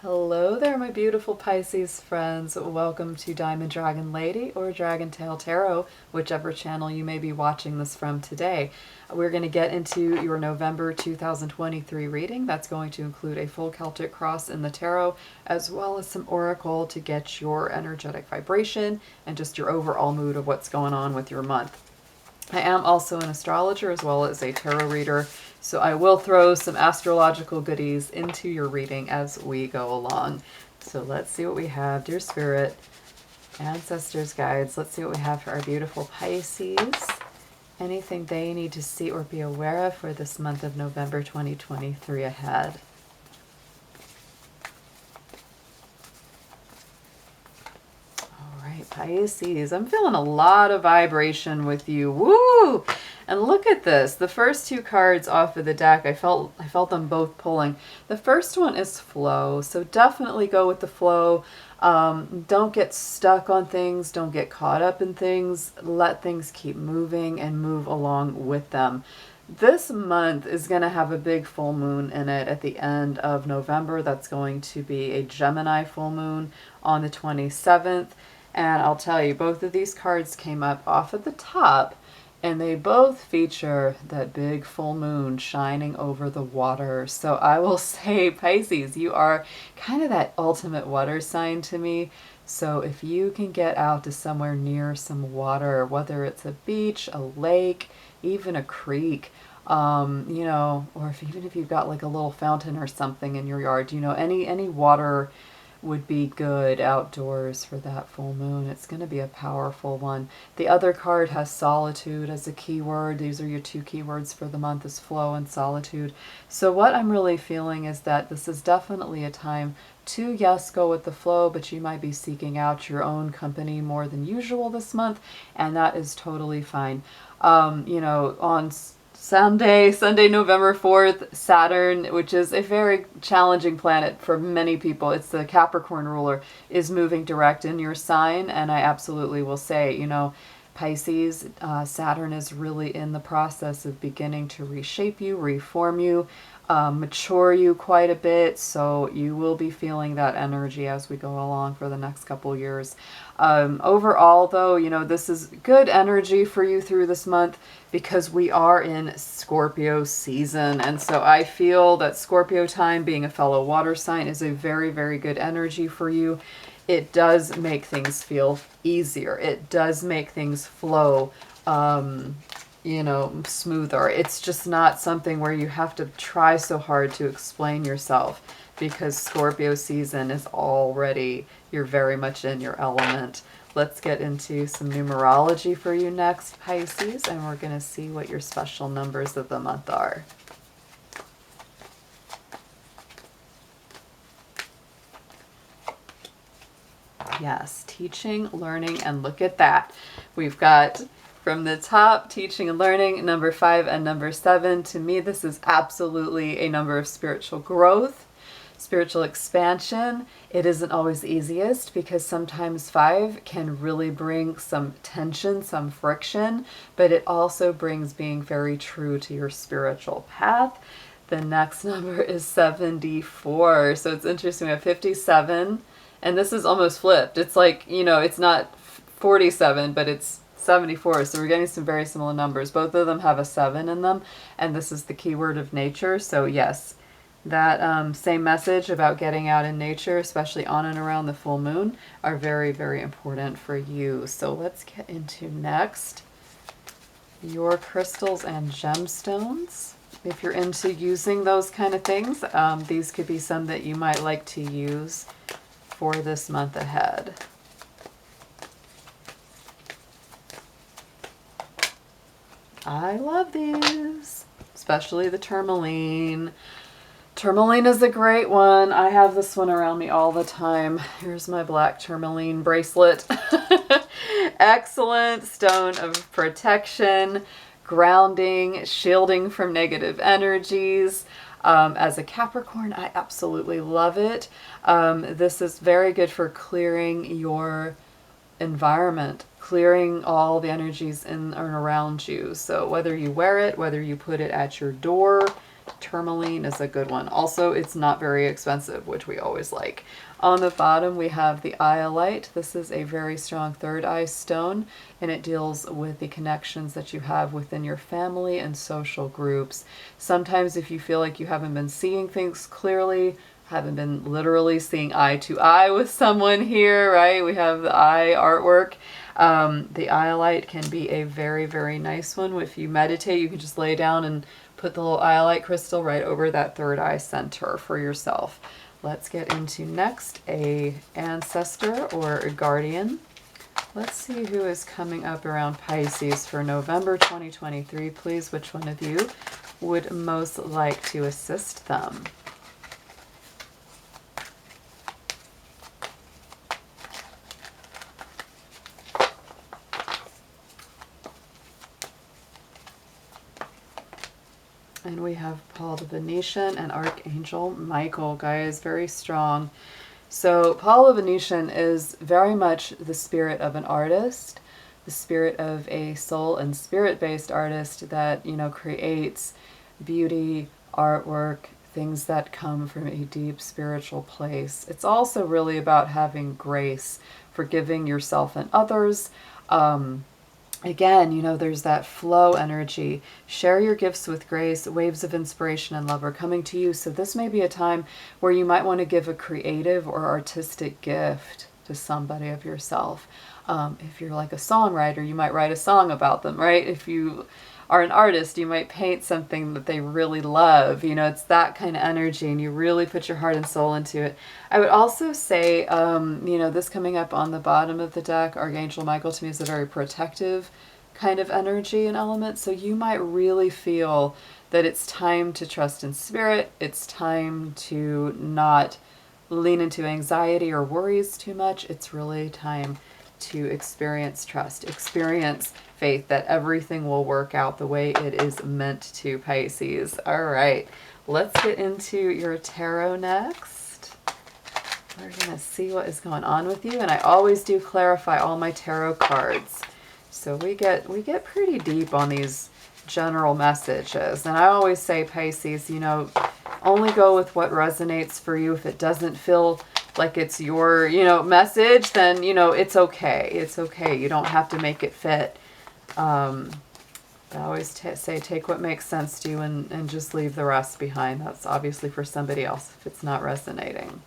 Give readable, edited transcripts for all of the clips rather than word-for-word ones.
Hello there, my beautiful Pisces friends. Welcome to Diamond Dragon Lady or Dragon Tail Tarot, whichever channel you may be watching this from today. We're going to get into your November 2023 reading. That's going to include a full Celtic cross in the tarot, as well as some oracle to get your energetic vibration and just your overall mood of what's going on with your month. I am also an astrologer as well as a tarot reader, so I will throw some astrological goodies into your reading as we go along. So let's see what we have. Dear Spirit, ancestors, guides, let's see what we have for our beautiful Pisces. Anything they need to see or be aware of for this month of November 2023 ahead. Pisces, I'm feeling a lot of vibration with you. Woo! And look at this. The first two cards off of the deck, I felt them both pulling. The first one is flow, so definitely go with the flow. Don't get stuck on things. Don't get caught up in things. Let things keep moving and move along with them. This month is going to have a big full moon in it at the end of November. That's going to be a Gemini full moon on the 27th. And I'll tell you, both of these cards came up off at the top, and they both feature that big full moon shining over the water. So I will say, Pisces, you are kind of that ultimate water sign to me. So if you can get out to somewhere near some water, whether it's a beach, a lake, even a creek, you know, or even if you've got like a little fountain or something in your yard, you know, any water would be good outdoors for that full moon. It's going to be a powerful one. The other card has solitude as a keyword. These are your two keywords for the month, is flow and solitude. So what I'm really feeling is that this is definitely a time to, yes, go with the flow, but you might be seeking out your own company more than usual this month, and that is totally fine. You know, on Sunday, November 4th, Saturn, which is a very challenging planet for many people, it's the Capricorn ruler, is moving direct in your sign. And I absolutely will say, you know, Pisces, Saturn is really in the process of beginning to reshape you, reform you, mature you quite a bit. So you will be feeling that energy as we go along for the next couple years. Overall, though, you know, this is good energy for you through this month because we are in Scorpio season. And so I feel that Scorpio time, being a fellow water sign, is a very, very good energy for you. It does make things feel easier. It does make things flow, you know, smoother. It's just not something where you have to try so hard to explain yourself, because Scorpio season is already, you're very much in your element. Let's get into some numerology for you next, Pisces, and we're going to see what your special numbers of the month are. Yes, teaching, learning, and look at that. We've got from the top, teaching and learning, number 5 and number 7. To me, this is absolutely a number of spiritual growth, spiritual expansion. It isn't always the easiest because sometimes 5 can really bring some tension, some friction, but it also brings being very true to your spiritual path. The next number is 74. So it's interesting. We have 57, and this is almost flipped. It's like, you know, it's not 47, but it's 74. So we're getting some very similar numbers. Both of them have a 7 in them, and this is the keyword of nature. So yes, that same message about getting out in nature, especially on and around the full moon, are very, very important for you. So let's get into next your crystals and gemstones. If you're into using those kind of things, these could be some that you might like to use for this month ahead. I love these, especially the tourmaline. Tourmaline is a great one. I have this one around me all the time. Here's my black tourmaline bracelet. Excellent stone of protection, grounding, shielding from negative energies. As a Capricorn, I absolutely love it. This is very good for clearing your environment, clearing all the energies in and around you. So whether you wear it, whether you put it at your door, Tourmaline is a good one. Also, it's not very expensive, which we always like. On the bottom, we have the Iolite. This is a very strong third eye stone, and it deals with the connections that you have within your family and social groups. Sometimes if you feel like you haven't been seeing things clearly, haven't been literally seeing eye to eye with someone here, right? We have the eye artwork. The Iolite can be a very, very nice one. If you meditate, you can just lay down and put the little Iolite crystal right over that third eye center for yourself. Let's get into next, a ancestor or a guardian. Let's see who is coming up around Pisces for November 2023. Please, which one of you would most like to assist them? And we have Paul the Venetian and Archangel Michael, guys, very strong. So Paul the Venetian is very much the spirit of an artist, the spirit of a soul and spirit-based artist that, you know, creates beauty, artwork, things that come from a deep spiritual place. It's also really about having grace, forgiving yourself and others. Again, you know, there's that flow energy. Share your gifts with grace. Waves of inspiration and love are coming to you. So this may be a time where you might want to give a creative or artistic gift to somebody of yourself. If you're like a songwriter, you might write a song about them, right? If you are an artist, you might paint something that they really love. You know, it's that kind of energy, and you really put your heart and soul into it. I would also say, you know, this coming up on the bottom of the deck, Archangel Michael, to me is a very protective kind of energy and element. So you might really feel that it's time to trust in spirit. It's time to not lean into anxiety or worries too much. It's really time to experience trust, experience faith that everything will work out the way it is meant to, Pisces. All right, let's get into your tarot next. We're going to see what is going on with you, and I always do clarify all my tarot cards. So we get pretty deep on these general messages. And I always say, Pisces, you know, only go with what resonates for you. If it doesn't feel like it's your, you know, message, then, you know, it's okay. It's okay. You don't have to make it fit. I always say take what makes sense to you and just leave the rest behind. That's obviously for somebody else if it's not resonating.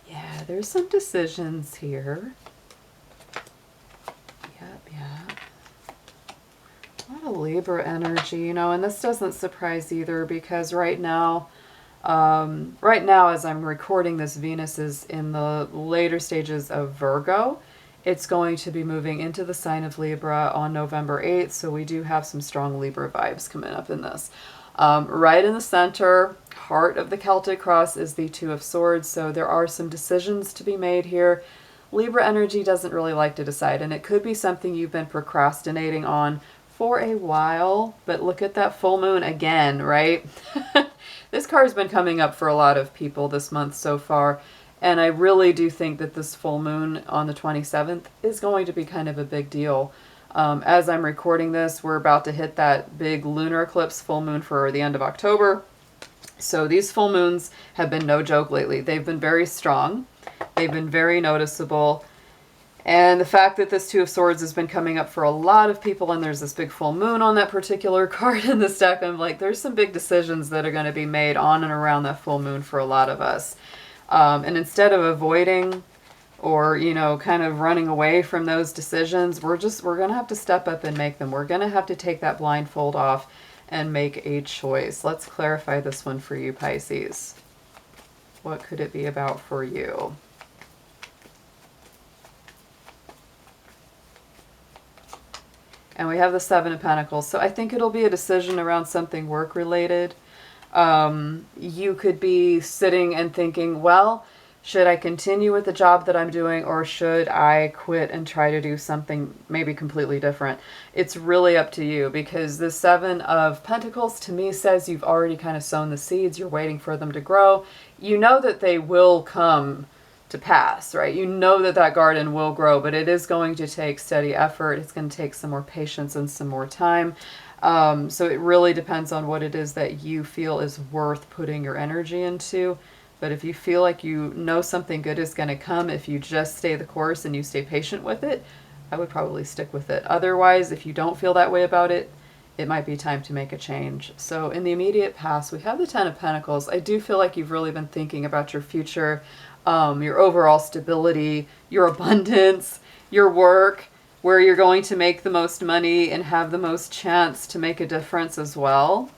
Yeah, there's some decisions here. Yep. A lot of Libra energy, you know, and this doesn't surprise either because right now as I'm recording this, Venus is in the later stages of Virgo. It's going to be moving into the sign of Libra on November 8th, so we do have some strong Libra vibes coming up in this. Right in the center, heart of the Celtic cross, is the Two of Swords, so there are some decisions to be made here. Libra energy doesn't really like to decide, and it could be something you've been procrastinating on for a while, but look at that full moon again, right? This card's been coming up for a lot of people this month so far, and I really do think that this full moon on the 27th is going to be kind of a big deal. As I'm recording this, we're about to hit that big lunar eclipse full moon for the end of October. So these full moons have been no joke lately. They've been very strong. They've been very noticeable. And the fact that this Two of Swords has been coming up for a lot of people, and there's this big full moon on that particular card in this deck, I'm like, there's some big decisions that are going to be made on and around that full moon for a lot of us. And instead of avoiding or, you know, kind of running away from those decisions, we're going to have to step up and make them. We're going to have to take that blindfold off and make a choice. Let's clarify this one for you, Pisces. What could it be about for you? And we have the Seven of Pentacles. So I think it'll be a decision around something work-related. You could be sitting and thinking, well, should I continue with the job that I'm doing, or should I quit and try to do something maybe completely different? It's really up to you, because the Seven of Pentacles to me says you've already kind of sown the seeds. You're waiting for them to grow. You know that they will come to pass, right? You know that that garden will grow, but it is going to take steady effort. It's going to take some more patience and some more time. So it really depends on what it is that you feel is worth putting your energy into. But if you feel like you know something good is going to come, if you just stay the course and you stay patient with it, I would probably stick with it. Otherwise, if you don't feel that way about it, it might be time to make a change. So in the immediate past, we have the Ten of Pentacles. I do feel like you've really been thinking about your future, your overall stability, your abundance, your work, where you're going to make the most money and have the most chance to make a difference as well.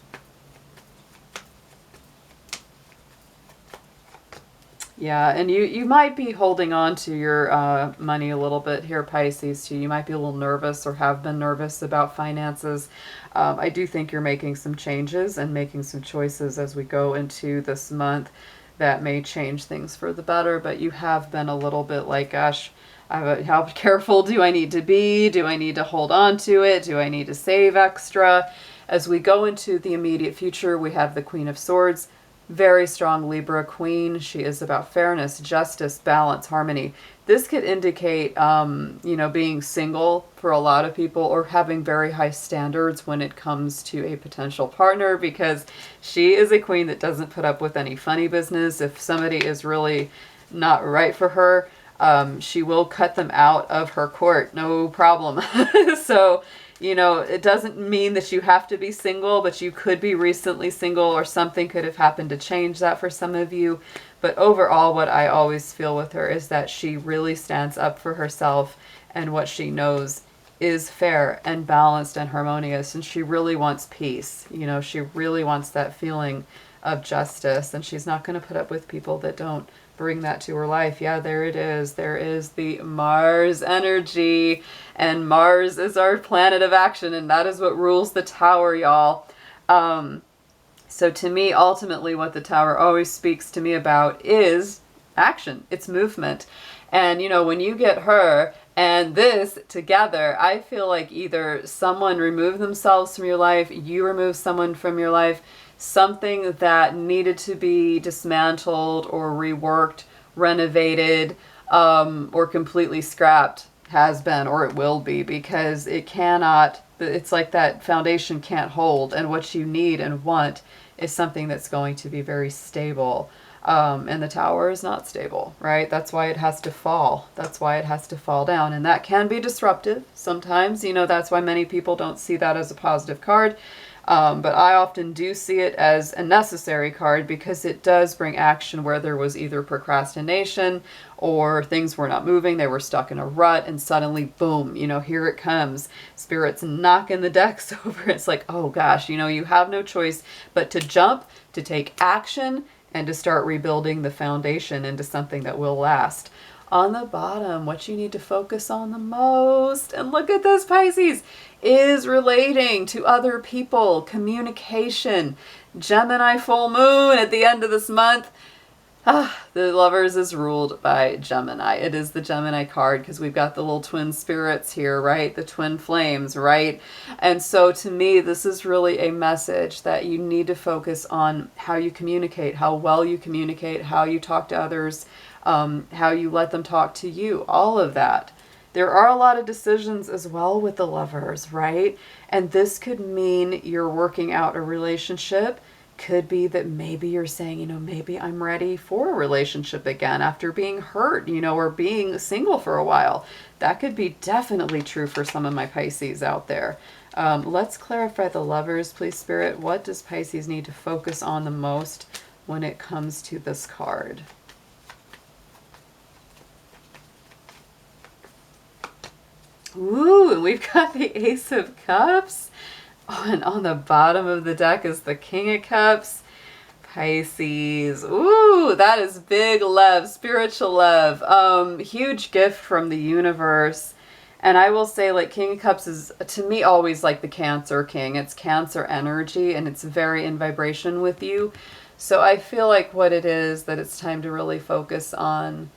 Yeah, and you might be holding on to your money a little bit here, Pisces, too. You might be a little nervous or have been nervous about finances. I do think you're making some changes and making some choices as we go into this month that may change things for the better, but you have been a little bit like, gosh, how careful do I need to be? Do I need to hold on to it? Do I need to save extra? As we go into the immediate future, we have the Queen of Swords. Very strong Libra queen. She is about fairness, justice, balance, harmony. This could indicate, being single for a lot of people or having very high standards when it comes to a potential partner, because she is a queen that doesn't put up with any funny business. If somebody is really not right for her, she will cut them out of her court. No problem. So, it doesn't mean that you have to be single, but you could be recently single or something could have happened to change that for some of you. But overall, what I always feel with her is that she really stands up for herself and what she knows is fair and balanced and harmonious. And she really wants peace. She really wants that feeling of justice. And she's not going to put up with people that don't bring that to her life. Yeah, there it is. There is the Mars energy, and Mars is our planet of action, and that is what rules the tower, y'all. So to me, ultimately, what the tower always speaks to me about is action. It's movement. And, when you get her and this together, I feel like either someone removed themselves from your life, you remove someone from your life, something that needed to be dismantled or reworked, renovated, or completely scrapped has been, or it will be, because it's like that foundation can't hold, and what you need and want is something that's going to be very stable. And the tower is not stable, right? That's why it has to fall. That's why it has to fall down. And that can be disruptive sometimes. That's why many people don't see that as a positive card. But I often do see it as a necessary card because it does bring action where there was either procrastination or things were not moving. They were stuck in a rut, and suddenly, boom, here it comes. Spirit's knocking the decks over. It's like, oh gosh, you have no choice but to jump, to take action, and to start rebuilding the foundation into something that will last. On the bottom, what you need to focus on the most, and look at this, Pisces, is relating to other people, communication. Gemini full moon at the end of this month. The Lovers is ruled by Gemini. It is the Gemini card because we've got the little twin spirits here, right? The twin flames, right? And so to me, this is really a message that you need to focus on how you communicate, how well you communicate, how you talk to others, how you let them talk to you, all of that. There are a lot of decisions as well with the Lovers, right? And this could mean you're working out a relationship. Could be that maybe you're saying, maybe I'm ready for a relationship again after being hurt, or being single for a while. That could be definitely true for some of my Pisces out there. Let's clarify the Lovers, please, Spirit. What does Pisces need to focus on the most when it comes to this card? Ooh, and we've got the Ace of Cups. Oh, and on the bottom of the deck is the King of Cups. Pisces. Ooh, that is big love, spiritual love. Huge gift from the universe. And I will say, like, King of Cups is, to me, always like the Cancer King. It's Cancer energy, and it's very in vibration with you. So I feel like what it is that it's time to really focus on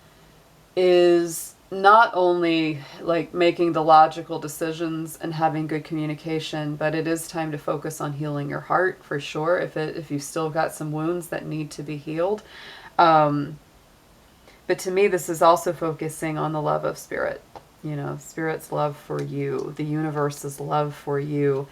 is not only like making the logical decisions and having good communication, but it is time to focus on healing your heart for sure. If you've still got some wounds that need to be healed, But to me, this is also focusing on the love of spirit. You know, spirit's love for you, the universe's love for you.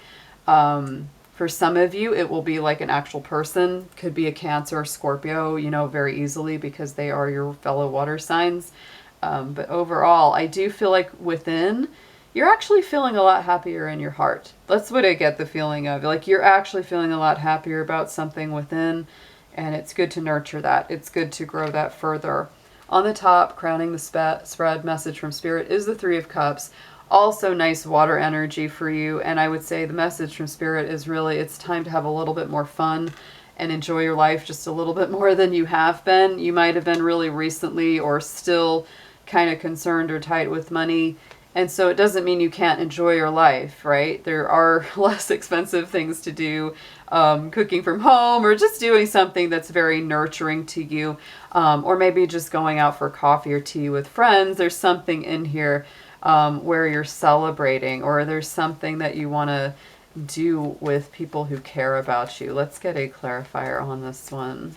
For some of you, it will be like an actual person, could be a Cancer or Scorpio, you know, very easily because they are your fellow water signs. But overall, I do feel like within, you're actually feeling a lot happier in your heart. That's what I get the feeling of. Like you're actually feeling a lot happier about something within, and it's good to nurture that. It's good to grow that further. On the top, crowning the spread message from Spirit is the Three of Cups. Also nice water energy for you. And I would say the message from Spirit is really, it's time to have a little bit more fun and enjoy your life just a little bit more than you have been. You might have been really recently or still kind of concerned or tight with money. And so it doesn't mean you can't enjoy your life, right? There are less expensive things to do, cooking from home or just doing something that's very nurturing to you, or maybe just going out for coffee or tea with friends. There's something in here where you're celebrating, or there's something that you want to do with people who care about you. Let's get a clarifier on this one.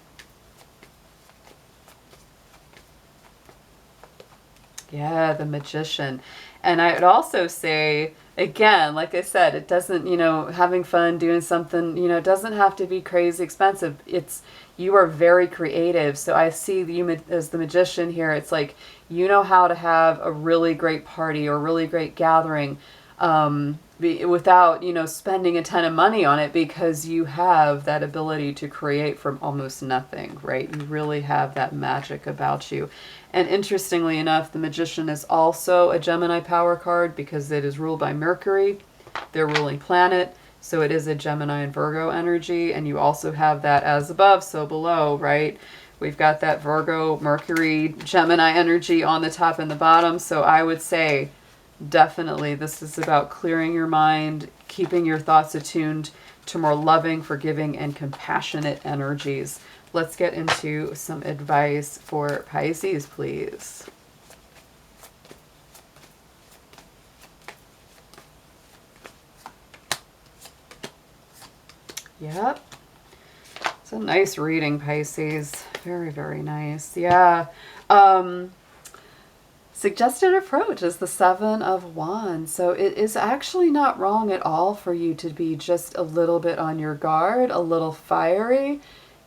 Yeah, the Magician. And I would also say, again, like I said, it doesn't, you know, having fun, doing something, you know, it doesn't have to be crazy expensive. It's, you are very creative. So I see you as the Magician here. It's like, you know how to have a really great party or really great gathering without, you know, spending a ton of money on it, because you have that ability to create from almost nothing, right? You really have that magic about you. And interestingly enough, the Magician is also a Gemini power card because it is ruled by Mercury, their ruling planet. So it is a Gemini and Virgo energy. And you also have that as above, so below, right? We've got that Virgo, Mercury, Gemini energy on the top and the bottom. So I would say definitely this is about clearing your mind, keeping your thoughts attuned to more loving, forgiving, and compassionate energies. Let's get into some advice for Pisces, please. Yep. It's a nice reading, Pisces. Very, very nice. Yeah. Suggested approach is the Seven of Wands. So it is actually not wrong at all for you to be just a little bit on your guard, a little fiery.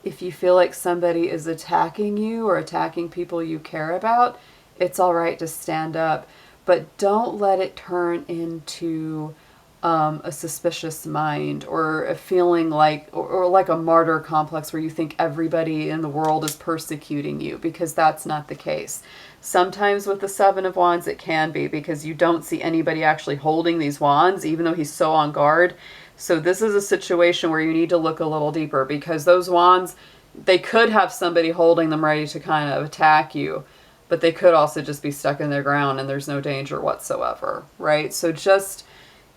If you feel like somebody is attacking you or attacking people you care about, it's all right to stand up. But don't let it turn into a suspicious mind or a feeling like, or like a martyr complex where you think everybody in the world is persecuting you, because that's not the case. Sometimes with the Seven of Wands it can be, because you don't see anybody actually holding these wands, even though he's so on guard. So this is a situation where you need to look a little deeper, because those wands, they could have somebody holding them ready to kind of attack you, but they could also just be stuck in their ground and there's no danger whatsoever, right? So just,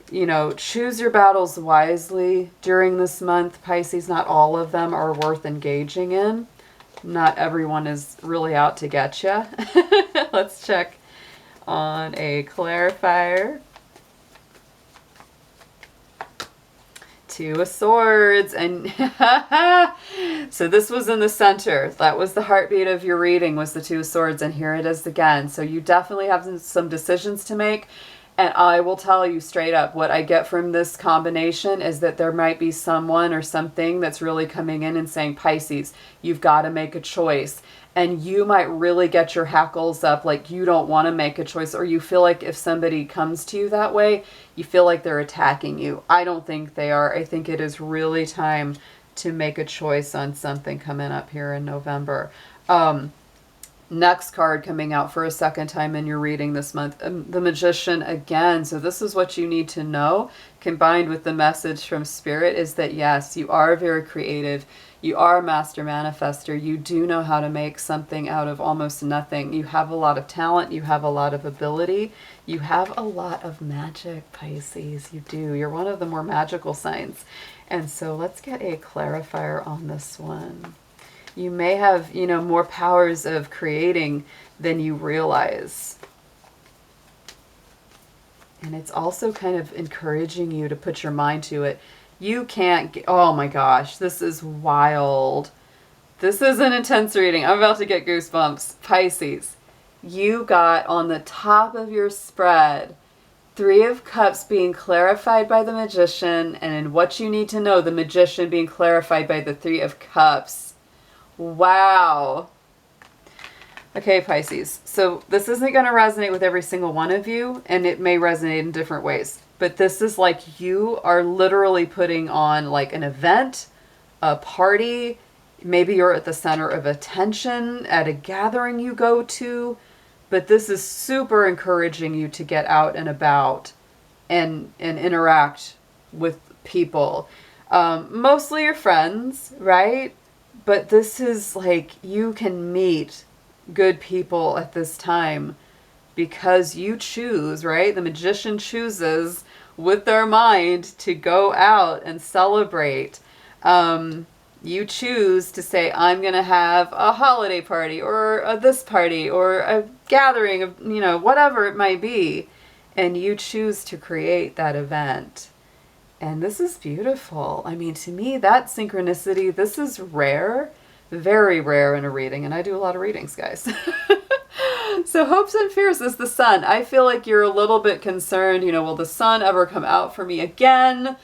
you know, choose your battles wisely during this month, Pisces. Not all of them are worth engaging in. Not everyone is really out to get you. Let's check on a clarifier. Two of Swords, and so this was in the center. That was the heartbeat of your reading, was the Two of Swords, and here it is again. So you definitely have some decisions to make. And I will tell you straight up, what I get from this combination is that there might be someone or something that's really coming in and saying, Pisces, you've got to make a choice. And you might really get your hackles up, like you don't want to make a choice, or you feel like if somebody comes to you that way, you feel like they're attacking you. I don't think they are. I think it is really time to make a choice on something coming up here in November. Next card coming out for a second time in your reading this month, the Magician again. So this is what you need to know, combined with the message from Spirit, is that yes, you are very creative. You are a master manifester. You do know how to make something out of almost nothing. You have a lot of talent. You have a lot of ability. You have a lot of magic, Pisces. You do. You're one of the more magical signs. And so let's get a clarifier on this one. You may have, you know, more powers of creating than you realize. And it's also kind of encouraging you to put your mind to it. You can't get, oh my gosh, this is wild. This is an intense reading. I'm about to get goosebumps. Pisces, you got on the top of your spread Three of Cups being clarified by the Magician, and in what you need to know, the Magician being clarified by the Three of Cups. Wow. Okay, Pisces. So this isn't going to resonate with every single one of you, and it may resonate in different ways. But this is like you are literally putting on like an event, a party. Maybe you're at the center of attention at a gathering you go to. But this is super encouraging you to get out and about and interact with people. Mostly your friends, right? But this is like you can meet good people at this time because you choose, right? The Magician chooses with their mind to go out and celebrate. You choose to say, I'm going to have a holiday party or this party or a gathering of, you know, whatever it might be. And you choose to create that event. And this is beautiful. I mean, to me, that synchronicity, this is rare, very rare in a reading. And I do a lot of readings, guys. So hopes and fears is the sun. I feel like you're a little bit concerned, you know, will the sun ever come out for me again?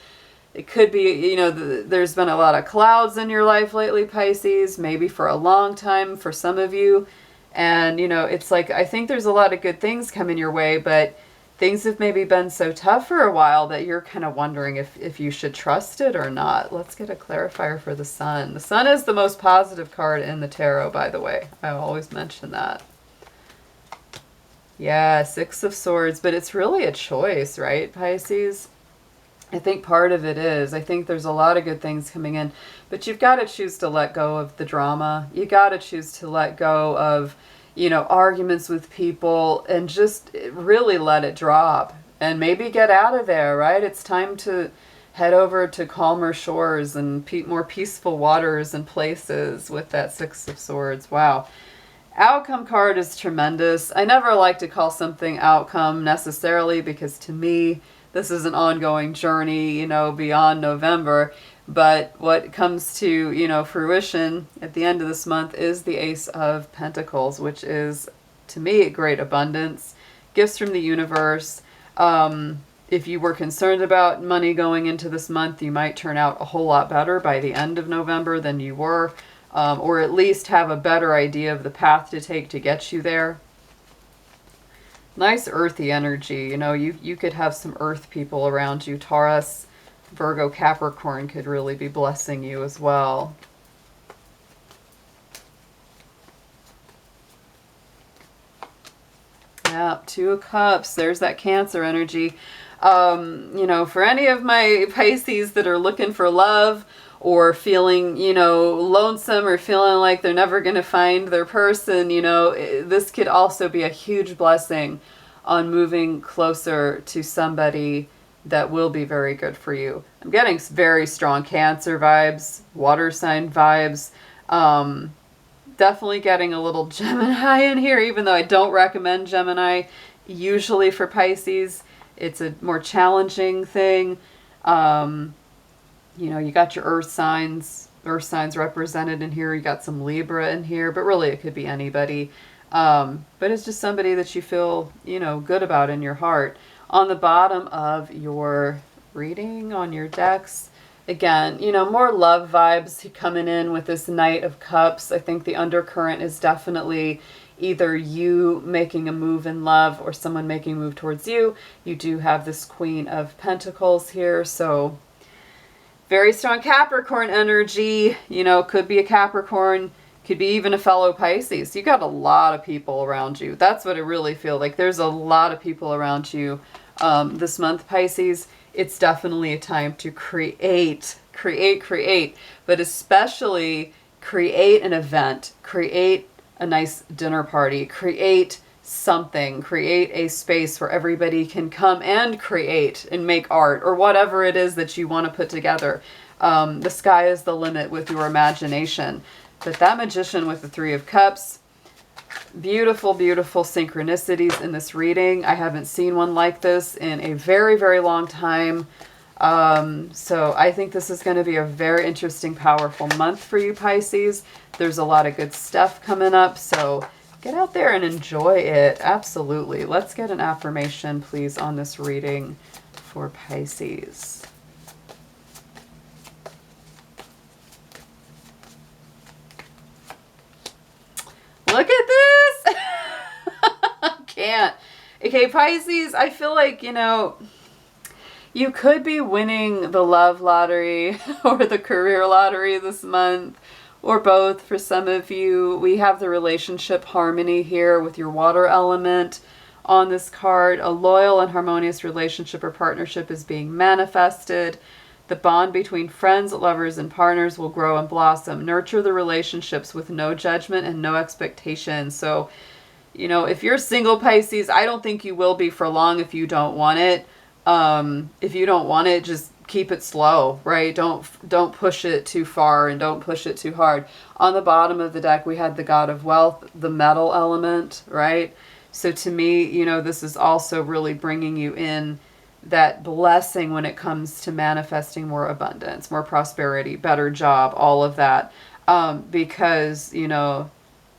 It could be, you know, there's been a lot of clouds in your life lately, Pisces, maybe for a long time for some of you. And, you know, it's like, I think there's a lot of good things coming your way, but things have maybe been so tough for a while that you're kind of wondering if you should trust it or not. Let's get a clarifier for the sun. The sun is the most positive card in the tarot, by the way. I always mention that. Yeah, Six of Swords, but it's really a choice, right, Pisces? I think part of it is, I think there's a lot of good things coming in, but you've got to choose to let go of the drama. You got to choose to let go of, you know, arguments with people and just really let it drop and maybe get out of there, right? It's time to head over to calmer shores and more peaceful waters and places with that Six of Swords. Wow. Outcome card is tremendous. I never like to call something outcome necessarily because to me, this is an ongoing journey, you know, beyond November. But what comes to, you know, fruition at the end of this month is the Ace of Pentacles, which is, to me, a great abundance. Gifts from the universe. If you were concerned about money going into this month, you might turn out a whole lot better by the end of November than you were. Or at least have a better idea of the path to take to get you there. Nice earthy energy. You know, you could have some earth people around you. Taurus, Virgo, Capricorn could really be blessing you as well. Yeah, Two of Cups. There's that Cancer energy. You know, for any of my Pisces that are looking for love or feeling, you know, lonesome or feeling like they're never going to find their person, you know, this could also be a huge blessing on moving closer to somebody that will be very good for you. I'm getting very strong Cancer vibes, water sign vibes. Definitely getting a little Gemini in here, even though I don't recommend Gemini usually for Pisces. It's a more challenging thing. You know, you got your earth signs represented in here. You got some Libra in here, but really it could be anybody. But it's just somebody that you feel, you know, good about in your heart. On the bottom of your reading, on your decks, again, you know, more love vibes coming in with this Knight of Cups. I think the undercurrent is definitely either you making a move in love or someone making a move towards you. You do have this Queen of Pentacles here, so very strong Capricorn energy. You know, could be a Capricorn, could be even a fellow Pisces. You got a lot of people around you. That's what I really feel like. There's a lot of people around you this month, Pisces. It's definitely a time to create, but especially create an event, create a nice dinner party, create something, create a space where everybody can come and create and make art or whatever it is that you want to put together. The sky is the limit with your imagination. But that Magician with the Three of Cups, beautiful, beautiful synchronicities in this reading. I haven't seen one like this in a very, very long time. So I think this is going to be a very interesting, powerful month for you, Pisces. There's a lot of good stuff coming up, so get out there and enjoy it. Absolutely. Let's get an affirmation, please, on this reading for Pisces. Look at this! I can't. Okay, Pisces, I feel like, you know, you could be winning the love lottery or the career lottery this month, or both for some of you. We have the relationship harmony here with your water element on this card. A loyal and harmonious relationship or partnership is being manifested. The bond between friends, lovers, and partners will grow and blossom. Nurture the relationships with no judgment and no expectations. So, you know, if you're single, Pisces, I don't think you will be for long if you don't want it. If you don't want it, just keep it slow, right? Don't push it too far and don't push it too hard. On the bottom of the deck, we had the God of Wealth, the metal element, right? So to me, you know, this is also really bringing you in that blessing when it comes to manifesting more abundance, more prosperity, better job, all of that. Because, you know,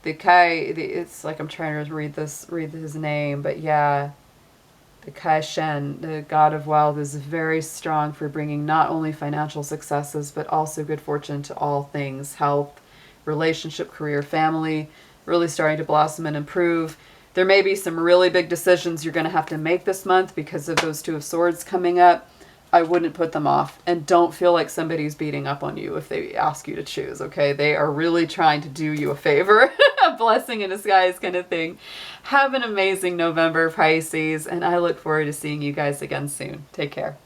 it's like, I'm trying to read his name, but yeah, the Kai-Shen, the God of Wealth, is very strong for bringing not only financial successes, but also good fortune to all things, health, relationship, career, family, really starting to blossom and improve. There may be some really big decisions you're going to have to make this month because of those Two of Swords coming up. I wouldn't put them off, and don't feel like somebody's beating up on you if they ask you to choose, okay? They are really trying to do you a favor, a blessing in disguise kind of thing. Have an amazing November, Pisces, and I look forward to seeing you guys again soon. Take care.